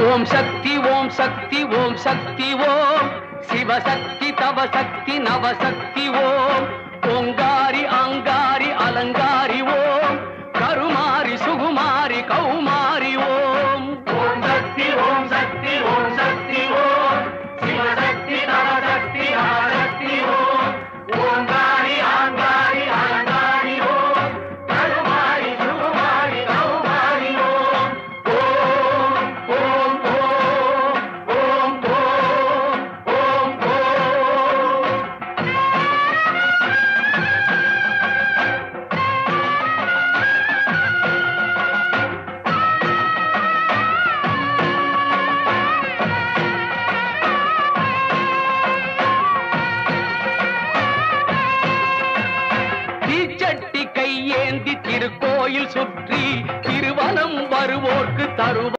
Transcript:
ஓம் சக்தி ஓம் சக்தி ஓம் சக்தி ஓம் சிவசக்தி தவசக்தி நவசக்தி ஓம் ஓங்காரி ஆங்காரி அலங்காரி ஓம் கருமாரி சுகுமாரி கௌமாரி ஓம் ஓம் சக்தி ஓம் சக்தி ஓம் சக்தி ஓம் சிவசக்தி நவசக்தி நவசக்தி ஓம் ஓங்காரி ஆங்காரி அலங்காரி ஓம் கருமாரி சுகுமாரி கௌமாரி ஓம் ஓம் ஓம் ஓம் ஓம் ஓம் ஓம் ஓம். தீச்சட்டி கையேந்தி திருக்கோயில் சுற்றி திருவனம் வருவோர்க்கு தருவார்